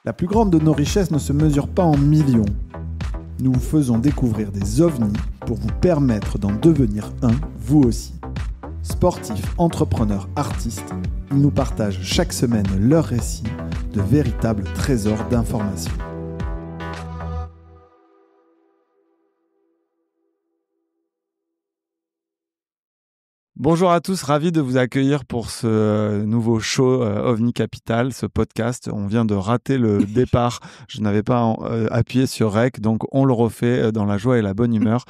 La plus grande de nos richesses ne se mesure pas en millions. Nous vous faisons découvrir des ovnis pour vous permettre d'en devenir un, vous aussi. Sportifs, entrepreneurs, artistes, ils nous partagent chaque semaine leurs récits de véritables trésors d'informations. Bonjour à tous, ravi de vous accueillir pour ce nouveau show OVNI Capital, ce podcast. On vient de rater le départ, je n'avais pas appuyé sur REC, donc on le refait dans la joie et la bonne humeur.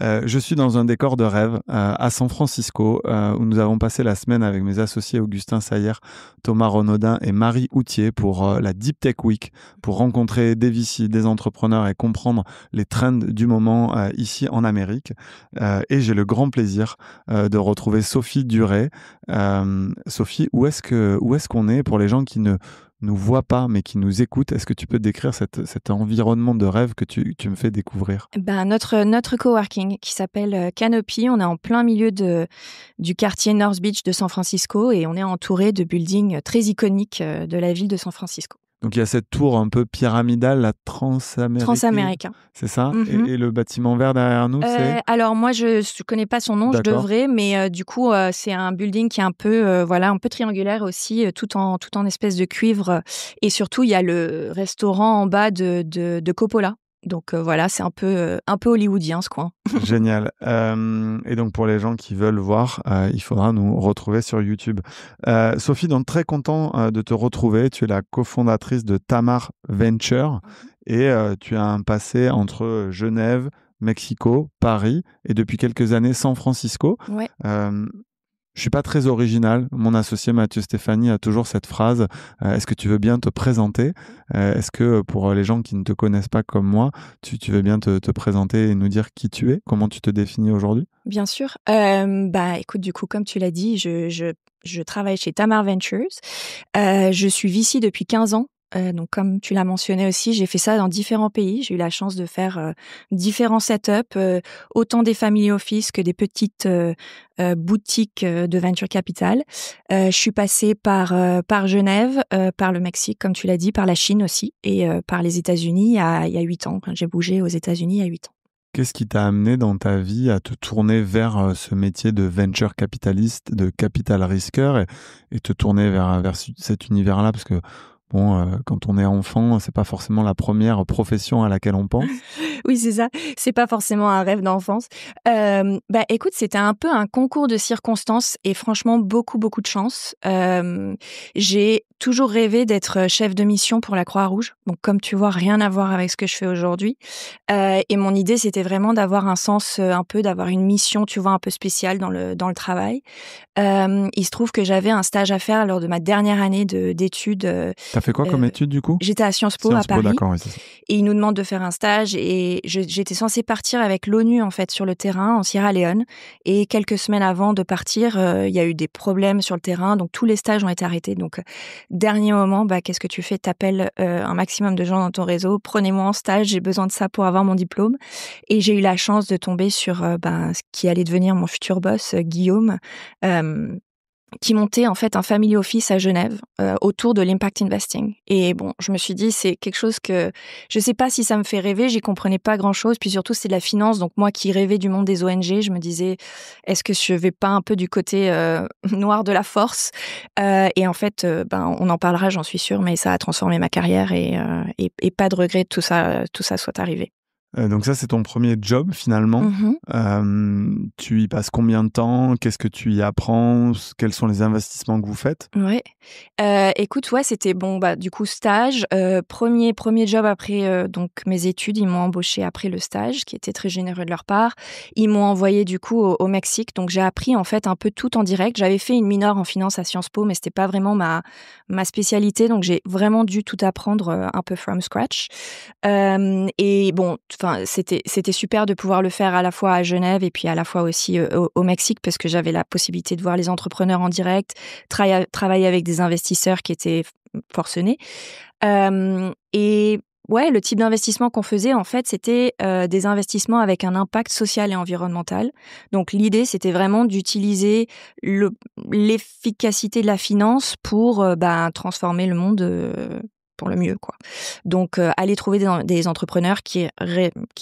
Je suis dans un décor de rêve à San Francisco, où nous avons passé la semaine avec mes associés Augustin Sayer, Thomas Renaudin et Marie Houtier pour la Deep Tech Week, pour rencontrer des VC, des entrepreneurs et comprendre les trends du moment ici en Amérique. Et j'ai le grand plaisir de retrouver Sophie Duret. Sophie, où est-ce qu'on est pour les gens qui ne nous voient pas mais qui nous écoutent? Est-ce que tu peux décrire cet environnement de rêve que tu me fais découvrir? Notre coworking qui s'appelle Canopy, on est en plein milieu du quartier North Beach de San Francisco et on est entouré de buildings très iconiques de la ville de San Francisco. Donc il y a cette tour un peu pyramidale, la Transaméricaine. C'est ça. Mm-hmm. Et le bâtiment vert derrière nous, c'est... Alors moi, je connais pas son nom, D'accord. Je devrais, mais du coup, c'est un building qui est un peu triangulaire aussi, tout en espèce de cuivre. Et surtout, il y a le restaurant en bas de Coppola. Donc voilà, c'est un peu hollywoodien ce coin. Génial. Et donc pour les gens qui veulent voir, il faudra nous retrouver sur YouTube. Sophie, donc très content de te retrouver. Tu es la cofondatrice de Tamar Venture et tu as un passé entre Genève, Mexico, Paris et depuis quelques années San Francisco. Ouais. Je suis pas très original. Mon associé Mathieu Stéphanie a toujours cette phrase. Est-ce que tu veux bien te présenter? Est-ce que pour les gens qui ne te connaissent pas comme moi, tu veux bien te présenter et nous dire qui tu es? Comment tu te définis aujourd'hui? Bien sûr. Écoute, du coup, comme tu l'as dit, je travaille chez Tamar Ventures. Je suis VC depuis 15 ans. Donc, comme tu l'as mentionné aussi, j'ai fait ça dans différents pays. J'ai eu la chance de faire différents setups, autant des family office que des petites boutiques de venture capital. Je suis passée par Genève, par le Mexique, comme tu l'as dit, par la Chine aussi, et par les États-Unis il y a 8 ans. J'ai bougé aux États-Unis il y a 8 ans. Qu'est-ce qui t'a amené dans ta vie à te tourner vers ce métier de venture capitaliste, de capital risqueur et te tourner vers cet univers-là? Parce que quand on est enfant, c'est pas forcément la première profession à laquelle on pense. Oui, c'est ça. C'est pas forcément un rêve d'enfance. Écoute, c'était un peu un concours de circonstances et franchement, beaucoup de chance. J'ai toujours rêvé d'être chef de mission pour la Croix-Rouge. Donc, comme tu vois, rien à voir avec ce que je fais aujourd'hui. Et mon idée, c'était vraiment d'avoir un sens d'avoir une mission, tu vois, un peu spéciale dans le travail. Il se trouve que j'avais un stage à faire lors de ma dernière année d'études. T'as fait quoi comme étude du coup? J'étais à Sciences Po à Paris. D'accord, oui, c'est ça. Et ils nous demandent de faire un stage et j'étais censée partir avec l'ONU en fait sur le terrain en Sierra Leone. Et quelques semaines avant de partir, il y a eu des problèmes sur le terrain, donc tous les stages ont été arrêtés. Donc dernier moment, qu'est-ce que tu fais? T'appelles un maximum de gens dans ton réseau. Prenez-moi en stage, j'ai besoin de ça pour avoir mon diplôme. Et j'ai eu la chance de tomber sur ce qui allait devenir mon futur boss, Guillaume. Qui montait en fait un family office à Genève autour de l'impact investing. Et bon, je me suis dit, c'est quelque chose que je sais pas si ça me fait rêver, j'y comprenais pas grand-chose, puis surtout c'est de la finance, donc moi qui rêvais du monde des ONG, je me disais, est-ce que je vais pas un peu du côté noir de la force? Et en fait, on en parlera, j'en suis sûre, mais ça a transformé ma carrière et pas de regret de tout ça soit arrivé. Donc ça, c'est ton premier job finalement. Tu y passes combien de temps? Qu'est-ce que tu y apprends? Quels sont les investissements que vous faites? Ouais. Écoute, c'était du coup stage. Premier job après donc mes études. Ils m'ont embauché après le stage, qui était très généreux de leur part. Ils m'ont envoyé du coup au Mexique. Donc j'ai appris en fait un peu tout en direct. J'avais fait une mineure en finance à Sciences Po, mais c'était pas vraiment ma spécialité. Donc j'ai vraiment dû tout apprendre un peu from scratch. Et bon, c'était super de pouvoir le faire à la fois à Genève et puis à la fois aussi au Mexique parce que j'avais la possibilité de voir les entrepreneurs en direct, travailler avec des investisseurs qui étaient forcenés. Et ouais, le type d'investissement qu'on faisait, en fait, c'était des investissements avec un impact social et environnemental. Donc, l'idée, c'était vraiment d'utiliser l'efficacité de la finance pour transformer le monde pour le mieux, quoi. Donc, aller trouver des entrepreneurs qui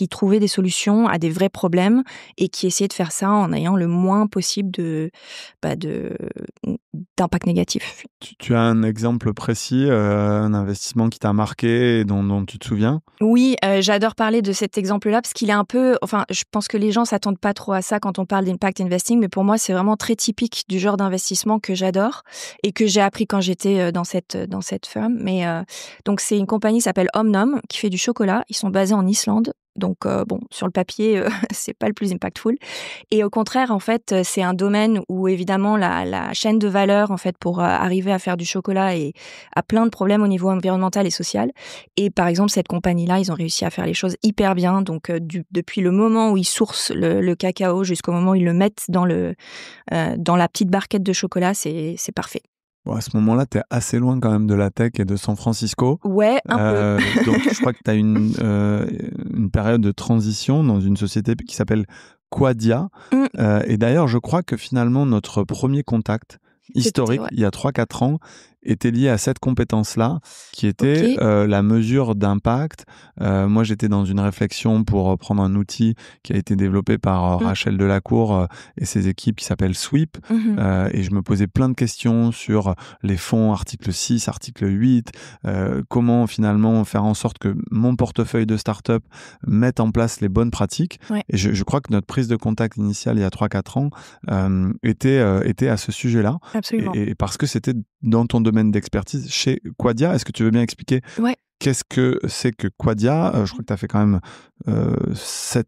trouvaient des solutions à des vrais problèmes et qui essayaient de faire ça en ayant le moins possible d'impact négatif. Tu as un exemple précis, un investissement qui t'a marqué et dont tu te souviens? Oui, j'adore parler de cet exemple-là parce qu'il est un peu, enfin, je pense que les gens s'attendent pas trop à ça quand on parle d'impact investing, mais pour moi, c'est vraiment très typique du genre d'investissement que j'adore et que j'ai appris quand j'étais dans cette firme. Mais donc c'est une compagnie qui s'appelle Omnom qui fait du chocolat. Ils sont basés en Islande. Donc bon, sur le papier, c'est pas le plus impactful. Et au contraire, en fait, c'est un domaine où évidemment la chaîne de valeur, en fait, pour arriver à faire du chocolat a plein de problèmes au niveau environnemental et social. Et par exemple, cette compagnie-là, ils ont réussi à faire les choses hyper bien. Donc depuis le moment où ils sourcent le cacao jusqu'au moment où ils le mettent dans la petite barquette de chocolat, c'est parfait. Bon, à ce moment-là, tu es assez loin quand même de la tech et de San Francisco. Ouais, un peu. Donc, je crois que tu as une période de transition dans une société qui s'appelle Quadia. Et d'ailleurs, je crois que finalement, notre premier contact historique, il y a 3-4 ans, était lié à cette compétence-là, qui était la mesure d'impact. Moi, j'étais dans une réflexion pour prendre un outil qui a été développé par Rachel Delacour et ses équipes qui s'appelle Sweep. Et je me posais plein de questions sur les fonds, article 6, article 8, comment finalement faire en sorte que mon portefeuille de start-up mette en place les bonnes pratiques. Ouais. Et je crois que notre prise de contact initiale, il y a 3-4 ans, était à ce sujet-là. Absolument. Et parce que c'était dans ton domaine d'expertise chez Quadia. Est-ce que tu veux bien expliquer qu'est-ce que c'est que Quadia? Je crois que tu as fait quand même 7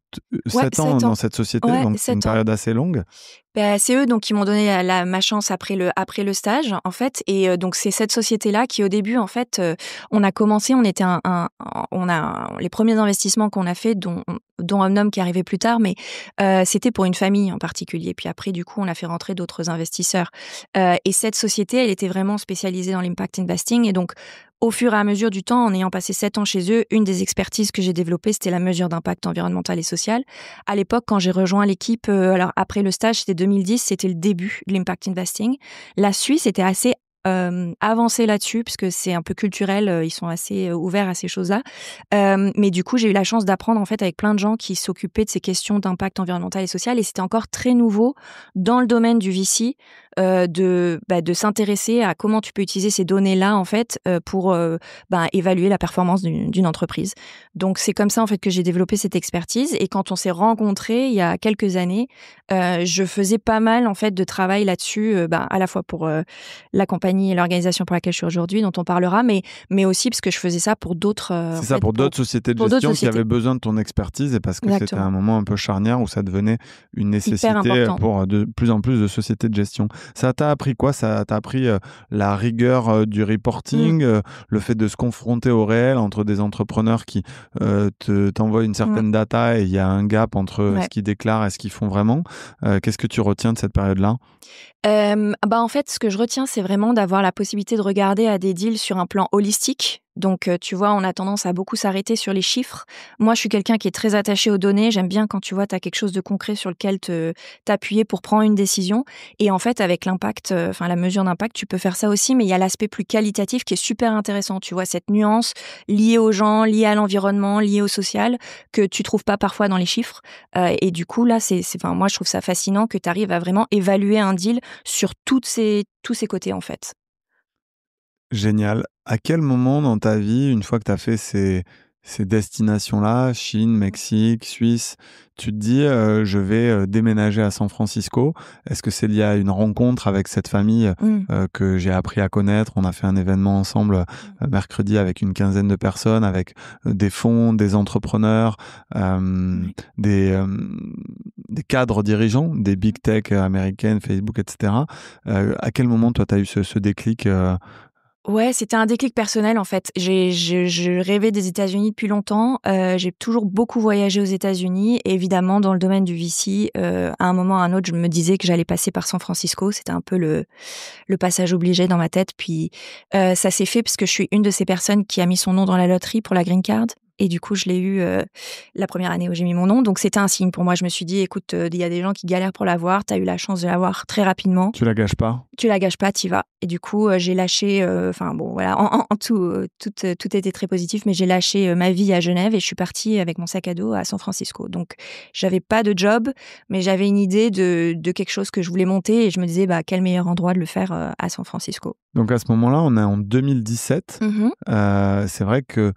ans dans cette société, donc c'est une période assez longue. C'est eux donc qui m'ont donné ma chance après le stage, en fait. Et donc c'est cette société-là qui, au début, en fait, on a commencé, on était les premiers investissements qu'on a fait, dont Omnom qui est arrivé plus tard, mais c'était pour une famille en particulier. Puis après, du coup, on a fait rentrer d'autres investisseurs. Et cette société, elle était vraiment spécialisée dans l'impact investing. Et donc, au fur et à mesure du temps, en ayant passé 7 ans chez eux, une des expertises que j'ai développées, c'était la mesure d'impact environnemental et social. À l'époque, quand j'ai rejoint l'équipe, alors après le stage, c'était 2010, c'était le début de l'impact investing. La Suisse était assez avancée là-dessus, puisque c'est un peu culturel, ils sont assez ouverts à ces choses-là. Mais du coup, j'ai eu la chance d'apprendre en fait avec plein de gens qui s'occupaient de ces questions d'impact environnemental et social, et c'était encore très nouveau dans le domaine du VC de s'intéresser à comment tu peux utiliser ces données-là en fait pour évaluer la performance d'une entreprise. Donc c'est comme ça en fait que j'ai développé cette expertise, et quand on s'est rencontrés il y a quelques années, je faisais pas mal en fait de travail là-dessus, à la fois pour la compagnie et l'organisation pour laquelle je suis aujourd'hui, dont on parlera, mais aussi parce que je faisais ça pour d'autres. C'est ça, pour d'autres sociétés de gestion qui avaient besoin de ton expertise, et parce que c'était un moment un peu charnière où ça devenait une nécessité pour de plus en plus de sociétés de gestion. Ça t'a appris quoi? Ça t'a appris la rigueur du reporting, le fait de se confronter au réel entre des entrepreneurs qui t'envoient une certaine data et il y a un gap entre ce qu'ils déclarent et ce qu'ils font vraiment. Qu'est-ce que tu retiens de cette période-là? En fait, ce que je retiens, c'est vraiment d'avoir la possibilité de regarder à des deals sur un plan holistique. Donc, tu vois, on a tendance à beaucoup s'arrêter sur les chiffres. Moi, je suis quelqu'un qui est très attaché aux données. J'aime bien quand, tu vois, tu as quelque chose de concret sur lequel t'appuyer pour prendre une décision. Et en fait, avec l'impact, la mesure d'impact, tu peux faire ça aussi. Mais il y a l'aspect plus qualitatif qui est super intéressant. Tu vois, cette nuance liée aux gens, liée à l'environnement, liée au social, que tu trouves pas parfois dans les chiffres. Et du coup, là, moi, je trouve ça fascinant que tu arrives à vraiment évaluer un deal sur tous ces côtés, en fait. Génial. À quel moment dans ta vie, une fois que tu as fait ces destinations-là, Chine, Mexique, Suisse, tu te dis je vais déménager à San Francisco? Est-ce que c'est lié à une rencontre avec cette famille que j'ai appris à connaître? On a fait un événement ensemble mercredi avec une quinzaine de personnes, avec des fonds, des entrepreneurs, des cadres dirigeants, des big tech américaines, Facebook, etc. À quel moment, toi, tu as eu ce déclic? Ouais, c'était un déclic personnel en fait. Je rêvais des États-Unis depuis longtemps. J'ai toujours beaucoup voyagé aux États-Unis. Et évidemment, dans le domaine du VC, à un moment ou à un autre, je me disais que j'allais passer par San Francisco. C'était un peu le passage obligé dans ma tête. Puis ça s'est fait parce que je suis une de ces personnes qui a mis son nom dans la loterie pour la green card. Et du coup, je l'ai eu la première année où j'ai mis mon nom. Donc, c'était un signe pour moi. Je me suis dit, écoute, il y a des gens qui galèrent pour l'avoir. Tu as eu la chance de l'avoir très rapidement. Tu la gâches pas? Tu la gâches pas, t'y vas. Et du coup, j'ai lâché. Enfin bon, voilà. En tout, tout était très positif. Mais j'ai lâché ma vie à Genève et je suis partie avec mon sac à dos à San Francisco. Donc, j'avais pas de job, mais j'avais une idée de quelque chose que je voulais monter et je me disais, bah, quel meilleur endroit de le faire à San Francisco. Donc à ce moment-là, on est en 2017. C'est vrai que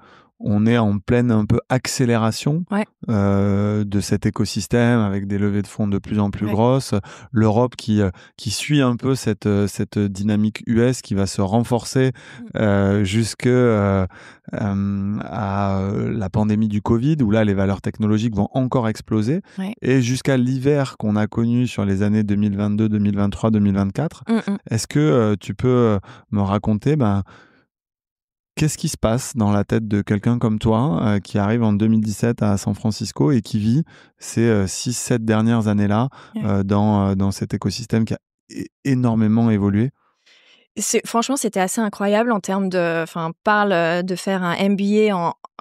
on est en pleine un peu accélération Ouais. de cet écosystème avec des levées de fonds de plus en plus grosses. L'Europe qui suit un peu cette dynamique US qui va se renforcer jusque à la pandémie du Covid où là les valeurs technologiques vont encore exploser et jusqu'à l'hiver qu'on a connu sur les années 2022, 2023, 2024. Est-ce que tu peux me raconter qu'est-ce qui se passe dans la tête de quelqu'un comme toi qui arrive en 2017 à San Francisco et qui vit ces 6-7 dernières années-là dans cet écosystème qui a énormément évolué? Franchement, c'était assez incroyable en termes de... Enfin, parle de faire un MBA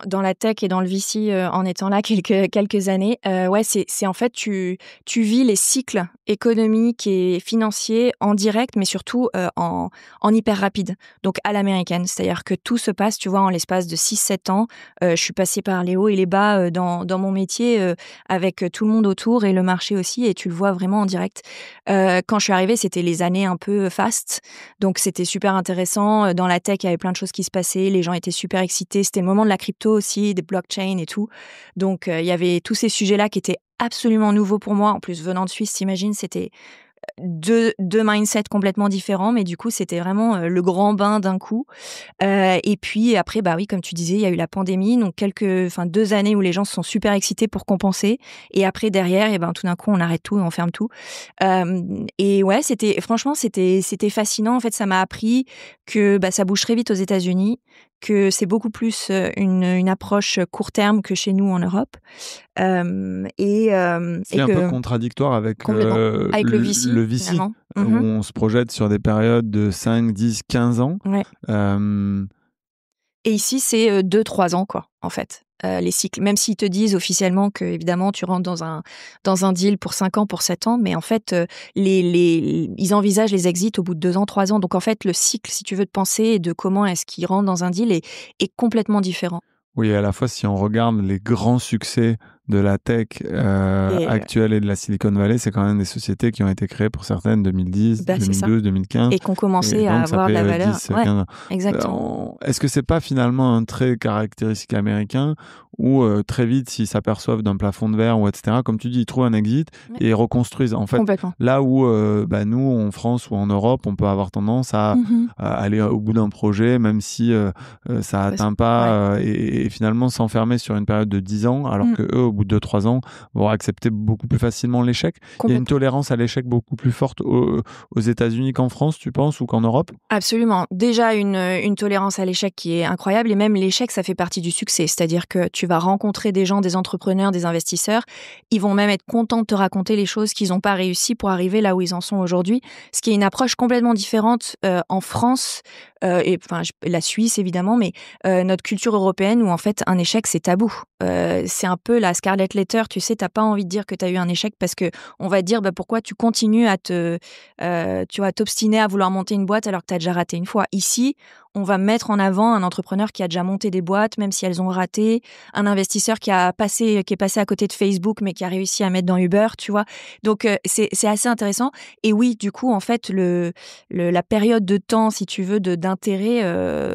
dans la tech et dans le VC en étant là quelques années. Ouais, c'est en fait, tu vis les cycles économiques et financiers en direct, mais surtout en hyper rapide. Donc, à l'américaine. C'est-à-dire que tout se passe, tu vois, en l'espace de 6-7 ans. Je suis passée par les hauts et les bas dans mon métier avec tout le monde autour et le marché aussi. Et tu le vois vraiment en direct. Quand je suis arrivée, c'était les années un peu fast. Donc, c'était super intéressant. Dans la tech, il y avait plein de choses qui se passaient. Les gens étaient super excités. C'était le moment de la crypto aussi, des blockchains et tout. Donc, il y avait tous ces sujets-là qui étaient absolument nouveaux pour moi. En plus, venant de Suisse, t'imagines, c'était deux mindsets complètement différents. Mais du coup, c'était vraiment le grand bain d'un coup. Et puis après, bah oui, comme tu disais, il y a eu la pandémie. Donc, 2 années où les gens se sont super excités pour compenser. Et après, derrière, et tout d'un coup, on arrête tout et on ferme tout. Et ouais, franchement, c'était fascinant. En fait, ça m'a appris que ça bouge très vite aux États-Unis, que c'est beaucoup plus une approche court terme que chez nous en Europe. C'est un peu contradictoire avec le VC, le VC où on se projette sur des périodes de 5, 10, 15 ans. Ouais. Et ici, c'est 2-3 ans, quoi, en fait. Les cycles, même s'ils te disent officiellement que évidemment tu rentres dans un deal pour 5 ans, pour 7 ans, mais en fait ils envisagent les exits au bout de 2 ans, 3 ans. Donc en fait le cycle, si tu veux, de penser et de comment est-ce qu'ils rentrent dans un deal est complètement différent. Oui, à la fois si on regarde les grands succès de la tech actuelle et de la Silicon Valley, c'est quand même des sociétés qui ont été créées pour certaines 2010, 2012, 2015. Et qui ont commencé à avoir de la valeur. 10, 15. Exactement. Est-ce que c'est pas finalement un trait caractéristique américain où très vite, s'ils s'aperçoivent d'un plafond de verre ou etc., comme tu dis, ils trouvent un exit et ils reconstruisent. En fait, là où nous, en France ou en Europe, on peut avoir tendance à aller au bout d'un projet, même si ça atteint pas et finalement s'enfermer sur une période de 10 ans, alors que eux, au bout de 2-3 ans, vont accepter beaucoup plus facilement l'échec. Il y a une tolérance à l'échec beaucoup plus forte aux États-Unis qu'en France, tu penses, ou qu'en Europe? Absolument. Déjà, une tolérance à l'échec qui est incroyable. Et même l'échec, ça fait partie du succès. C'est-à-dire que tu vas rencontrer des gens, des entrepreneurs, des investisseurs. Ils vont même être contents de te raconter les choses qu'ils n'ont pas réussi pour arriver là où ils en sont aujourd'hui. Ce qui est une approche complètement différente en France, et la Suisse évidemment, mais notre culture européenne où en fait un échec c'est tabou. C'est un peu la Scarlet Letter, tu sais, t'as pas envie de dire que t'as eu un échec parce que on va te dire pourquoi tu continues à t'obstiner à vouloir monter une boîte alors que t'as déjà raté une fois. Ici, on va mettre en avant un entrepreneur qui a déjà monté des boîtes, même si elles ont raté, un investisseur qui est passé à côté de Facebook, mais qui a réussi à mettre dans Uber, tu vois. Donc, c'est assez intéressant. Et oui, du coup, en fait, la période de temps, si tu veux, d'intérêt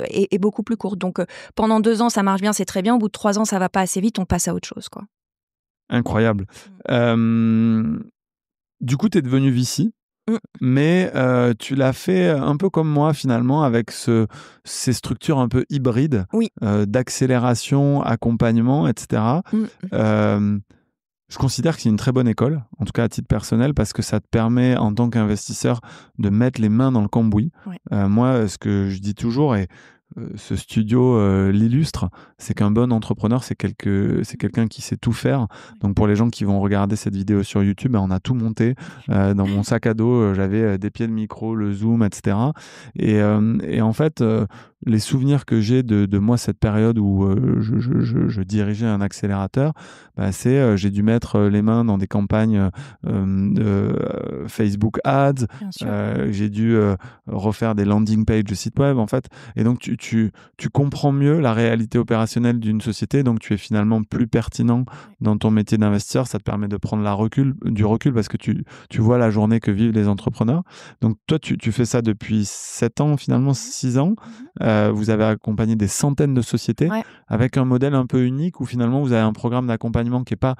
est beaucoup plus courte. Donc, pendant 2 ans, ça marche bien, c'est très bien. Au bout de 3 ans, ça va pas assez vite, on passe à autre chose, quoi. Incroyable. Du coup, tu es devenu VC. Mais tu l'as fait un peu comme moi finalement avec ces structures un peu hybrides d'accélération, accompagnement, etc. Je considère que c'est une très bonne école, en tout cas à titre personnel, parce que ça te permet en tant qu'investisseur de mettre les mains dans le cambouis. Moi, ce que je dis toujours, et ce studio l'illustre, c'est qu'un bon entrepreneur, c'est quelqu'un qui sait tout faire. Donc pour les gens qui vont regarder cette vidéo sur YouTube, on a tout monté dans mon sac à dos. J'avais des pieds de micro, le zoom, etc. Et en fait, les souvenirs que j'ai de moi, cette période où je dirigeais un accélérateur, bah, j'ai dû mettre les mains dans des campagnes de Facebook Ads, Bien sûr. j'ai dû refaire des landing pages de site web, en fait. Et donc, tu comprends mieux la réalité opérationnelle d'une société, donc tu es finalement plus pertinent dans ton métier d'investisseur. Ça te permet de prendre du recul parce que tu vois la journée que vivent les entrepreneurs. Donc, toi, tu fais ça depuis 7 ans, finalement, 6 ans. Vous avez accompagné des centaines de sociétés avec un modèle un peu unique où finalement vous avez un programme d'accompagnement qui n'est pas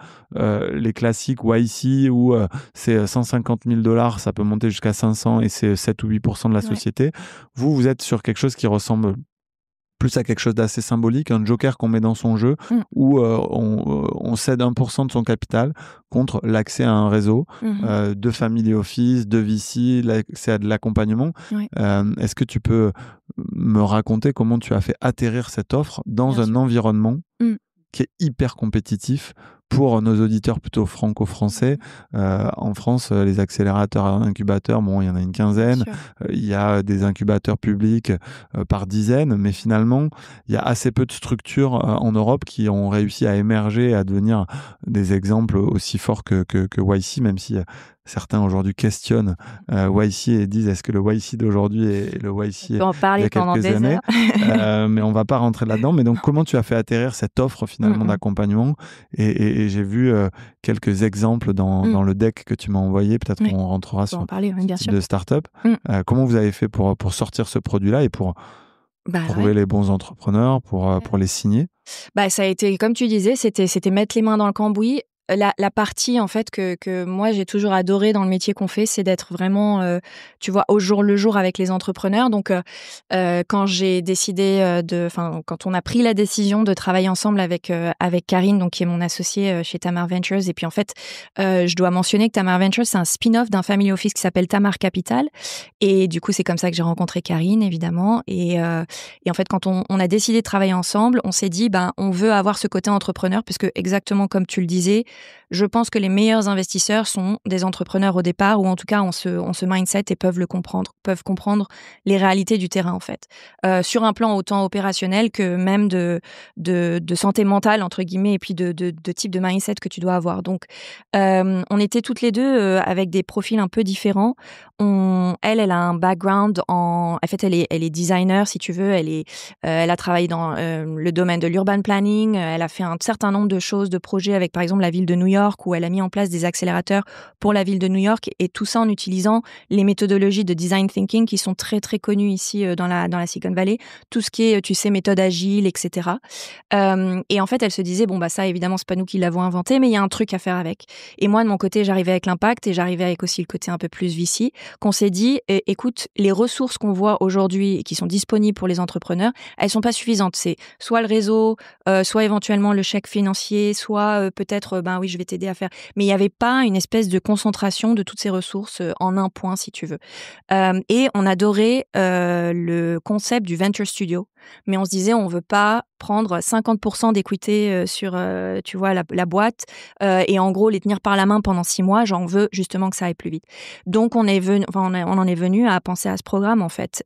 les classiques YC où c'est 150 000 $, ça peut monter jusqu'à 500 et c'est 7 ou 8% de la société. Vous êtes sur quelque chose qui ressemble plus à quelque chose d'assez symbolique, un joker qu'on met dans son jeu où on cède 1% de son capital contre l'accès à un réseau de family office, de VC, l'accès à de l'accompagnement. Est-ce que tu peux me raconter comment tu as fait atterrir cette offre dans un environnement qui est hyper compétitif pour nos auditeurs plutôt franco-français? En France, les accélérateurs incubateurs, bon, il y en a une quinzaine. Il y a des incubateurs publics par dizaines, mais finalement, il y a assez peu de structures en Europe qui ont réussi à émerger, à devenir des exemples aussi forts que YC, même si certains aujourd'hui questionnent YC et disent est-ce que le YC d'aujourd'hui est le YC il y a quelques années. Mais on va pas rentrer là-dedans. Mais donc, comment tu as fait atterrir cette offre finalement d'accompagnement? Et j'ai vu quelques exemples dans le deck que tu m'as envoyé. Peut-être qu'on rentrera sur de start-up. Comment vous avez fait pour sortir ce produit-là et pour trouver les bons entrepreneurs, pour les signer? Ça a été, comme tu disais, c'était mettre les mains dans le cambouis. La partie en fait que moi j'ai toujours adoré dans le métier qu'on fait, c'est d'être vraiment, tu vois, au jour le jour avec les entrepreneurs. Donc quand j'ai décidé quand on a pris la décision de travailler ensemble avec Karine, donc qui est mon associée chez Tamar Ventures, et puis en fait je dois mentionner que Tamar Ventures c'est un spin-off d'un family office qui s'appelle Tamar Capital, et du coup c'est comme ça que j'ai rencontré Karine évidemment. Et en fait quand on a décidé de travailler ensemble, on s'est dit on veut avoir ce côté entrepreneur, puisque exactement comme tu le disais, je pense que les meilleurs investisseurs sont des entrepreneurs au départ, ou en tout cas ont ce mindset et peuvent comprendre les réalités du terrain en fait, sur un plan autant opérationnel que même de santé mentale entre guillemets, et puis de type de mindset que tu dois avoir. Donc on était toutes les deux avec des profils un peu différents. Elle a un background en fait elle est designer si tu veux, elle a travaillé dans le domaine de l'urban planning, elle a fait un certain nombre de choses, de projets avec par exemple la ville de New York, où elle a mis en place des accélérateurs pour la ville de New York, et tout ça en utilisant les méthodologies de design thinking qui sont très très connues ici dans la Silicon Valley, tout ce qui est tu sais méthode agile, etc. Et en fait elle se disait ça évidemment c'est pas nous qui l'avons inventé, mais il y a un truc à faire avec. Et moi de mon côté j'arrivais avec l'impact et j'arrivais avec aussi le côté un peu plus VC, qu'on s'est dit écoute, les ressources qu'on voit aujourd'hui et qui sont disponibles pour les entrepreneurs, elles sont pas suffisantes. C'est soit le réseau, soit éventuellement le chèque financier, soit peut-être oui je vais t'aider à faire. Mais il n'y avait pas une espèce de concentration de toutes ces ressources en un point si tu veux. Et on adorait le concept du venture studio, mais on se disait on veut pas prendre 50% d'équité sur tu vois la boîte et en gros les tenir par la main pendant 6 mois. J'en veux justement que ça aille plus vite. Donc on en est venu à penser à ce programme en fait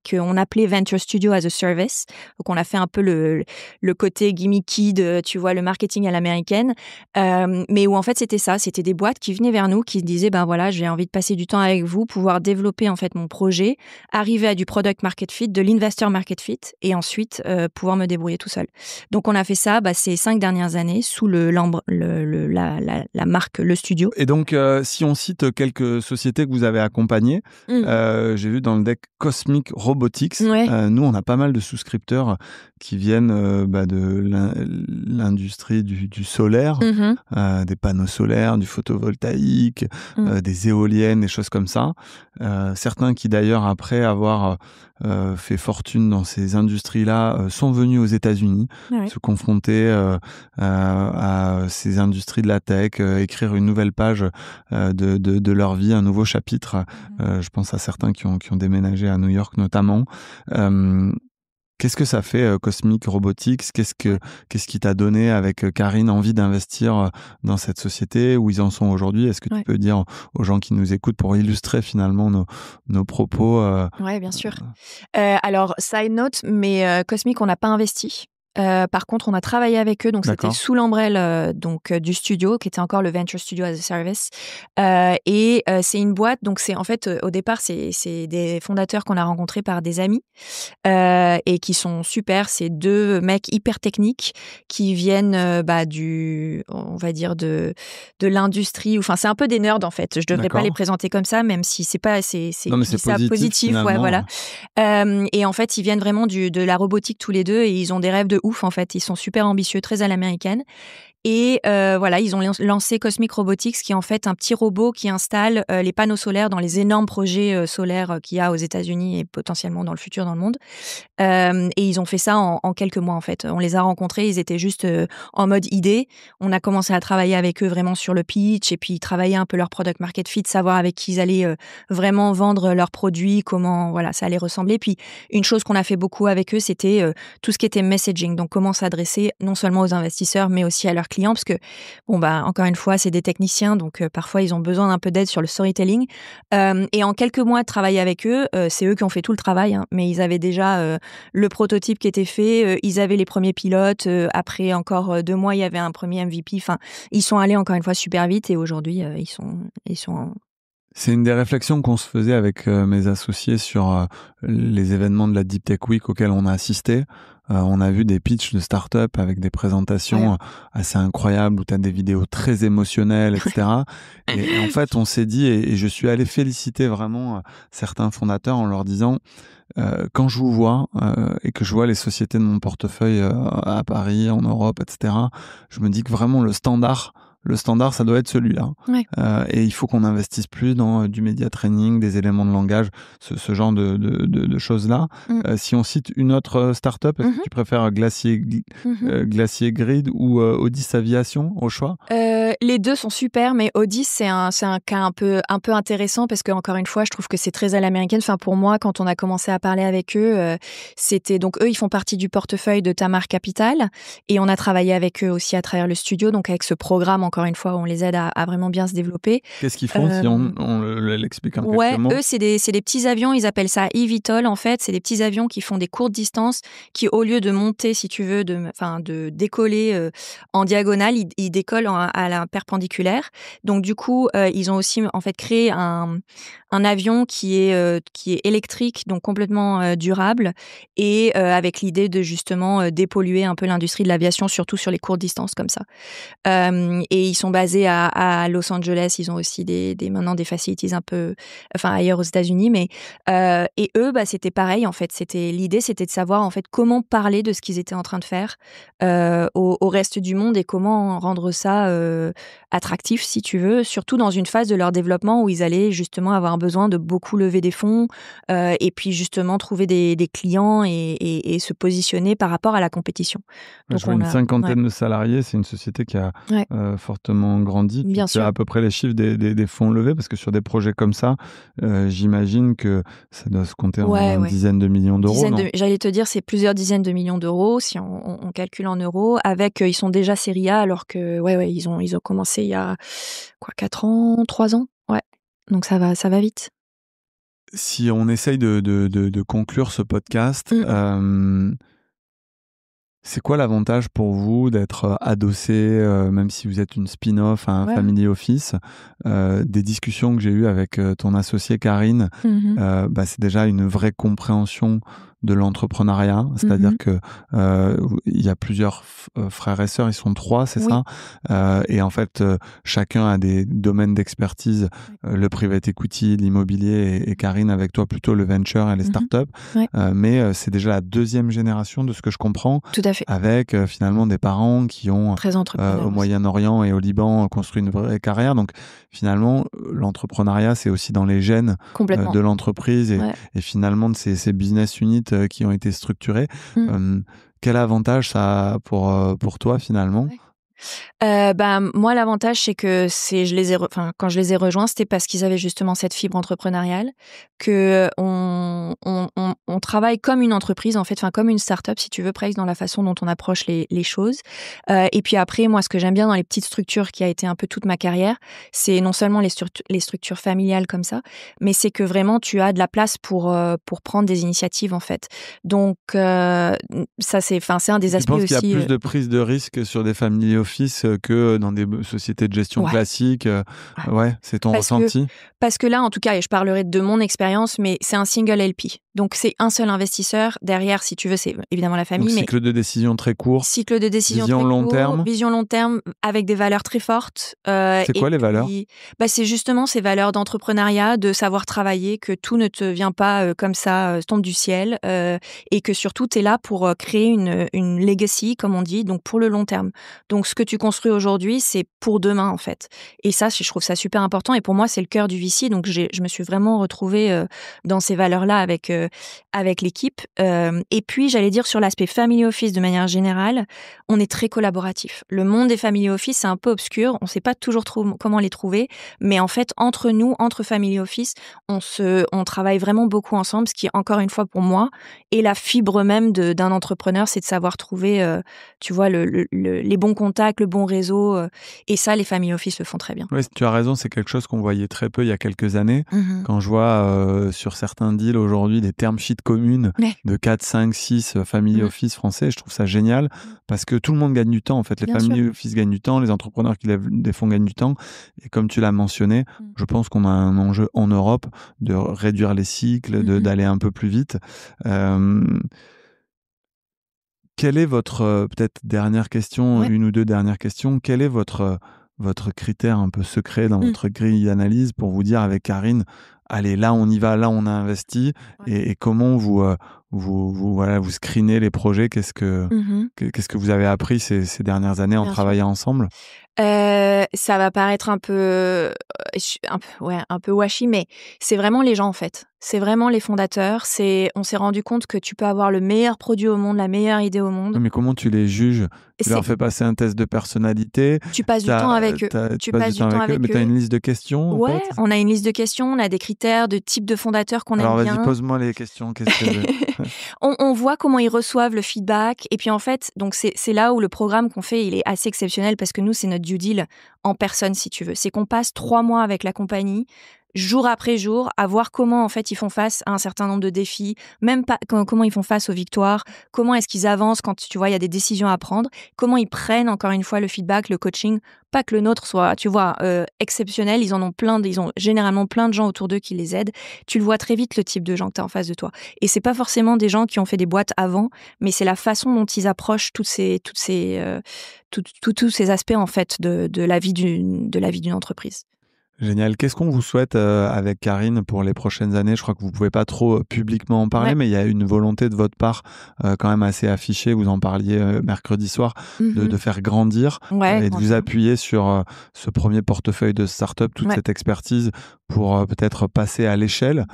qu'on appelait Venture Studio as a Service. Donc on a fait un peu le côté gimmicky de tu vois le marketing à l'américaine, mais où en fait c'était des boîtes qui venaient vers nous, qui disaient voilà j'ai envie de passer du temps avec vous, pouvoir développer en fait mon projet, arriver à du product market fit, de l'investor market fit, et ensuite pouvoir me débrouiller tout seul. Donc on a fait ça ces 5 dernières années sous la marque Le Studio. Et donc si on cite quelques sociétés que vous avez accompagnées, j'ai vu dans le deck Cosmic Robotics, nous on a pas mal de souscripteurs qui viennent de l'industrie du solaire, des panneaux solaires, du photovoltaïque, des éoliennes, des choses comme ça. Certains qui d'ailleurs après avoir fait fortune dans ces industries-là sont venus aux États-Unis se confronter à ces industries de la tech, écrire une nouvelle page de leur vie, un nouveau chapitre. Je pense à certains qui ont déménagé à New York notamment. Qu'est-ce que ça fait, Cosmic Robotics? Qu'est-ce qui t'a donné avec Karine envie d'investir dans cette société, où ils en sont aujourd'hui? Est-ce que tu peux dire aux gens qui nous écoutent pour illustrer finalement nos propos? Ouais, bien sûr. Alors, side note, mais Cosmic, on n'a pas investi. Par contre, on a travaillé avec eux, donc c'était sous l'ombrelle du studio, qui était encore le Venture Studio as a Service. C'est une boîte, donc c'est en fait au départ c'est des fondateurs qu'on a rencontrés par des amis et qui sont super. C'est deux mecs hyper techniques qui viennent on va dire de l'industrie. Enfin, c'est un peu des nerds en fait. Je devrais pas les présenter comme ça, même si c'est pas non, mais c'est positif. Ouais, voilà. Et en fait, ils viennent vraiment de la robotique tous les deux et ils ont des rêves de ouf en fait. Ils sont super ambitieux, très à l'américaine. Et voilà, ils ont lancé Cosmic Robotics, qui est en fait un petit robot qui installe les panneaux solaires dans les énormes projets solaires qu'il y a aux États-Unis et potentiellement dans le futur dans le monde. Et ils ont fait ça en quelques mois en fait. On les a rencontrés, ils étaient juste en mode idée. On a commencé à travailler avec eux vraiment sur le pitch et puis travailler un peu leur product market fit, savoir avec qui ils allaient vraiment vendre leurs produits, comment voilà ça allait ressembler. Puis une chose qu'on a fait beaucoup avec eux, c'était tout ce qui était messaging. Donc comment s'adresser non seulement aux investisseurs mais aussi à leurs clients, parce que encore une fois c'est des techniciens, donc parfois ils ont besoin d'un peu d'aide sur le storytelling. Et en quelques mois de travail avec eux, c'est eux qui ont fait tout le travail, hein, mais ils avaient déjà le prototype qui était fait, ils avaient les premiers pilotes, après encore 2 mois il y avait un premier MVP. Enfin, ils sont allés encore une fois super vite et aujourd'hui ils sont C'est une des réflexions qu'on se faisait avec mes associés sur les événements de la Deep Tech Week auxquels on a assisté. On a vu des pitchs de start-up avec des présentations assez incroyables où tu as des vidéos très émotionnelles, etc. et en fait, on s'est dit, et je suis allé féliciter vraiment certains fondateurs en leur disant, quand je vous vois et que je vois les sociétés de mon portefeuille à Paris, en Europe, etc., je me dis que vraiment le standard, ça doit être celui-là. Ouais. Et il faut qu'on investisse plus dans du média training, des éléments de langage, ce genre de choses-là. Si on cite une autre start-up, est-ce que tu préfères Glacier Grid ou Odyss Aviation au choix? Les deux sont super, mais Odyss, c'est un cas un peu intéressant parce que, encore une fois, je trouve que c'est très à l'américaine. Enfin, pour moi, quand on a commencé à parler avec eux, c'était donc eux, ils font partie du portefeuille de Tamar Capital et on a travaillé avec eux aussi à travers le studio, donc avec ce programme, encore une fois, où on les aide à vraiment bien se développer. Qu'est-ce qu'ils font si on l'explique en quelques mots? Eux, c'est des petits avions, ils appellent ça eVTOL en fait. C'est des petits avions qui font des courtes distances, qui au lieu de monter, si tu veux, de décoller en diagonale, ils décollent à la perpendiculaire. Donc du coup, ils ont aussi en fait créé un avion qui est électrique, donc complètement durable, et avec l'idée de justement dépolluer un peu l'industrie de l'aviation, surtout sur les courtes distances comme ça. Et ils sont basés à Los Angeles. Ils ont aussi maintenant des facilities un peu, ailleurs aux États-Unis. Mais et eux, c'était pareil en fait. L'idée, c'était de savoir en fait comment parler de ce qu'ils étaient en train de faire au reste du monde et comment rendre ça attractif, si tu veux, surtout dans une phase de leur développement où ils allaient justement avoir besoin de beaucoup lever des fonds et puis justement trouver des clients et se positionner par rapport à la compétition. Donc je vois une cinquantaine de salariés. C'est une société qui a fortement grandi. Bien sûr. Tu as à peu près les chiffres des fonds levés, parce que sur des projets comme ça, j'imagine que ça doit se compter en dizaines de millions d'euros. J'allais te dire, c'est plusieurs dizaines de millions d'euros si on calcule en euros. Avec, ils sont déjà série A, alors que ils ont commencé il y a 4 ans, 3 ans. Ouais. Donc ça va vite. Si on essaye de conclure ce podcast, c'est quoi l'avantage pour vous d'être adossé, même si vous êtes une spin-off à un family office? Des discussions que j'ai eues avec ton associée Karine, c'est déjà une vraie compréhension de l'entrepreneuriat, c'est-à-dire que il y a plusieurs frères et sœurs, ils sont 3, c'est ça? Et en fait, chacun a des domaines d'expertise, le private equity, l'immobilier, et Karine avec toi plutôt le venture et les startups. Mais c'est déjà la 2e génération de ce que je comprends. Tout à fait. Avec finalement des parents qui ont au Moyen-Orient et au Liban construit une vraie carrière. Donc finalement, l'entrepreneuriat, c'est aussi dans les gènes de l'entreprise et finalement de ces business units qui ont été structurés. Quel avantage ça a pour toi finalement? Moi, l'avantage, c'est que quand je les ai rejoints, c'était parce qu'ils avaient justement cette fibre entrepreneuriale, que on travaille comme une entreprise, en fait, enfin comme une start-up, si tu veux, presque dans la façon dont on approche les choses. Et puis après, moi, ce que j'aime bien dans les petites structures, qui a été un peu toute ma carrière, c'est non seulement les structures familiales comme ça, mais c'est que vraiment tu as de la place pour prendre des initiatives, en fait. Donc ça, c'est un des aspects aussi. Tu penses qu'il y a plus de prise de risque sur des family office que dans des sociétés de gestion classiques? Ouais, c'est ton ressenti? Parce que là, en tout cas, et je parlerai de mon expérience, mais c'est un single LP. Donc, c'est un seul investisseur. Derrière, si tu veux, c'est évidemment la famille. Donc, cycle de décision très court. Cycle de décision vision très long court. Terme. Vision long terme avec des valeurs très fortes. C'est quoi les valeurs? C'est justement ces valeurs d'entrepreneuriat, de savoir travailler, que tout ne te vient pas comme ça, tombe du ciel. Et que surtout, tu es là pour créer une legacy, comme on dit, donc pour le long terme. Donc, ce que tu construis aujourd'hui, c'est pour demain, en fait. Et ça, je trouve ça super important. Et pour moi, c'est le cœur du VC. Donc, je me suis vraiment retrouvée dans ces valeurs-là avec l'équipe. Et puis, j'allais dire sur l'aspect family office de manière générale, on est très collaboratif. Le monde des family office, c'est un peu obscur. On ne sait pas toujours comment les trouver. Mais en fait, entre nous, entre family office, on travaille vraiment beaucoup ensemble. Ce qui, encore une fois, pour moi, est la fibre même d'un entrepreneur, c'est de savoir trouver, tu vois, les bons contacts, le bon réseau. Et ça, les family office le font très bien. Oui, tu as raison, c'est quelque chose qu'on voyait très peu il y a quelques années. Quand je vois sur certains deals aujourd'hui des term sheets communes de 4, 5, 6 family office français, je trouve ça génial parce que tout le monde gagne du temps. En fait, les family office gagnent du temps, les entrepreneurs qui lèvent des fonds gagnent du temps. Et comme tu l'as mentionné, je pense qu'on a un enjeu en Europe de réduire les cycles, d'aller un peu plus vite. Quelle est votre, peut-être dernière question, une ou deux dernières questions, quel est votre critère un peu secret dans votre grille d'analyse pour vous dire avec Karine, allez, là on y va, là on a investi, et comment vous screenez les projets, qu'est-ce que vous avez appris ces dernières années en travaillant ensemble? Ça va paraître un peu washy, mais c'est vraiment les gens, en fait. C'est vraiment les fondateurs. On s'est rendu compte que tu peux avoir le meilleur produit au monde, la meilleure idée au monde. Mais comment tu les juges? Tu leur fais passer un test de personnalité? Tu passes du temps avec eux. Tu passes du temps avec eux. Mais tu as une liste de questions? Ouais, on a une liste de questions, on a des critères de type de fondateurs qu'on aime bien. Alors vas-y, pose-moi les questions. On voit comment ils reçoivent le feedback. Et puis en fait, donc c'est là où le programme qu'on fait, il est assez exceptionnel parce que nous, c'est notre due deal en personne, si tu veux. C'est qu'on passe 3 mois avec la compagnie, jour après jour, à voir comment en fait ils font face à un certain nombre de défis, même pas comment ils font face aux victoires, comment est-ce qu'ils avancent quand tu vois il y a des décisions à prendre, comment ils prennent encore une fois le feedback, le coaching, pas que le nôtre soit, tu vois, exceptionnel. Ils ont généralement plein de gens autour d'eux qui les aident. Tu le vois très vite, le type de gens que tu as en face de toi. Et c'est pas forcément des gens qui ont fait des boîtes avant, mais c'est la façon dont ils approchent tous ces aspects en fait de la vie d'une entreprise. Génial. Qu'est-ce qu'on vous souhaite avec Karine pour les prochaines années? Je crois que vous ne pouvez pas trop publiquement en parler, mais il y a une volonté de votre part quand même assez affichée. Vous en parliez mercredi soir, de faire grandir et de vous appuyer sur ce premier portefeuille de start-up, toute cette expertise pour peut-être passer à l'échelle.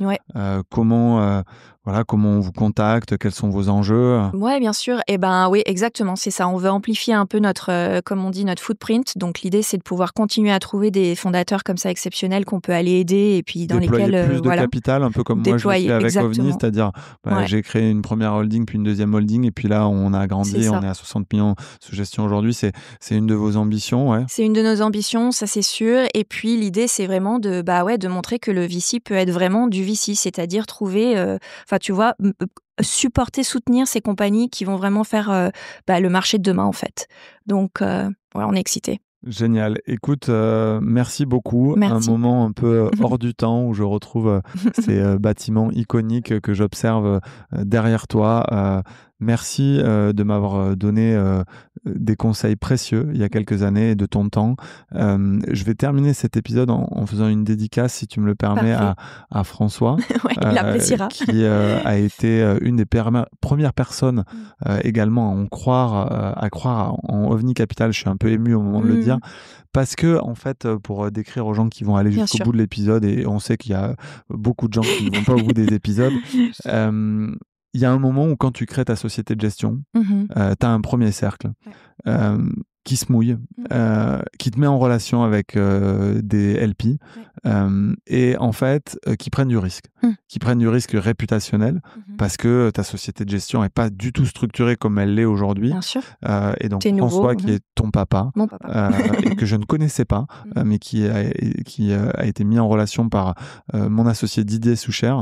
Comment on vous contacte? Quels sont vos enjeux? Ouais, bien sûr. Oui, exactement. C'est ça. On veut amplifier un peu comme on dit, notre footprint. Donc, l'idée, c'est de pouvoir continuer à trouver des fondateurs comme ça exceptionnels qu'on peut aller aider et puis dans déployer lesquels plus de capital, un peu comme moi je l'ai fait avec OVNI, c'est-à-dire j'ai créé une première holding puis une deuxième holding et puis là on a agrandi, on est à 60 millions sous gestion aujourd'hui. C'est une de vos ambitions, ouais. C'est une de nos ambitions, ça c'est sûr. Et puis l'idée, c'est vraiment de montrer que le VC peut être vraiment du VC, c'est-à-dire trouver, tu vois, supporter, soutenir ces compagnies qui vont vraiment faire le marché de demain, en fait. Donc, on est excités. Génial. Écoute, merci beaucoup. Merci. Un moment un peu hors du temps où je retrouve ces bâtiments iconiques que j'observe derrière toi. Merci de m'avoir donné des conseils précieux il y a quelques années et de ton temps. Je vais terminer cet épisode en faisant une dédicace, si tu me le permets, à François, il appréciera. qui a été une des premières personnes également à croire en OVNI Capital. Je suis un peu ému au moment de le dire. Parce que, en fait, pour décrire aux gens qui vont aller jusqu'au bout de l'épisode, et on sait qu'il y a beaucoup de gens qui ne vont pas au bout des épisodes, il y a un moment où quand tu crées ta société de gestion, tu as un premier cercle qui se mouille, qui te met en relation avec des LP et en fait qui prennent du risque. Qui prennent du risque réputationnel parce que ta société de gestion n'est pas du tout structurée comme elle l'est aujourd'hui. Bien sûr. Et donc T'es François, nouveau, qui est ton papa, mon papa. et que je ne connaissais pas, mais qui a été mis en relation par mon associé Didier Soucher,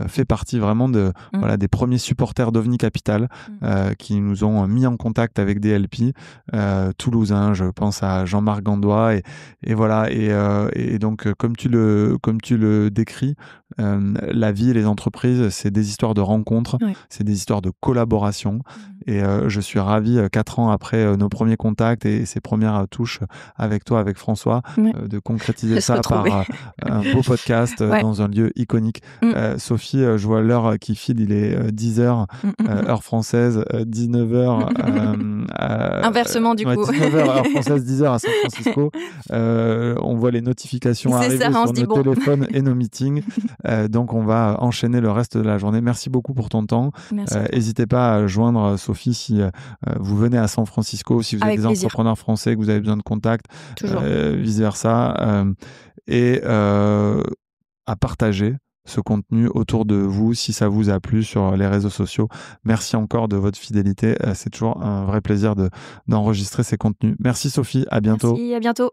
fait partie vraiment des premiers supporters d'OVNI Capital qui nous ont mis en contact avec des LP toulousains. Je pense à Jean-Marc Gandois et voilà. Et donc comme tu le décris, la vie et les entreprises, c'est des histoires de rencontres, c'est des histoires de collaboration. Et je suis ravi, 4 ans après nos premiers contacts et ces premières touches avec toi, avec François, de concrétiser ça par un beau podcast dans un lieu iconique. Sophie, je vois l'heure qui file, il est 10h, heure française, 19h. Inversement, du coup. 19h, heure française, 10h à San Francisco. On voit les notifications arriver sur nos téléphones et nos meetings. Donc, on va enchaîner le reste de la journée. Merci beaucoup pour ton temps. N'hésitez pas à joindre Sophie si vous venez à San Francisco, si vous êtes des entrepreneurs français, que vous avez besoin de contacts, vice-versa. Et à partager ce contenu autour de vous si ça vous a plu sur les réseaux sociaux. Merci encore de votre fidélité. C'est toujours un vrai plaisir d'enregistrer ces contenus. Merci Sophie, à bientôt. Merci, à bientôt.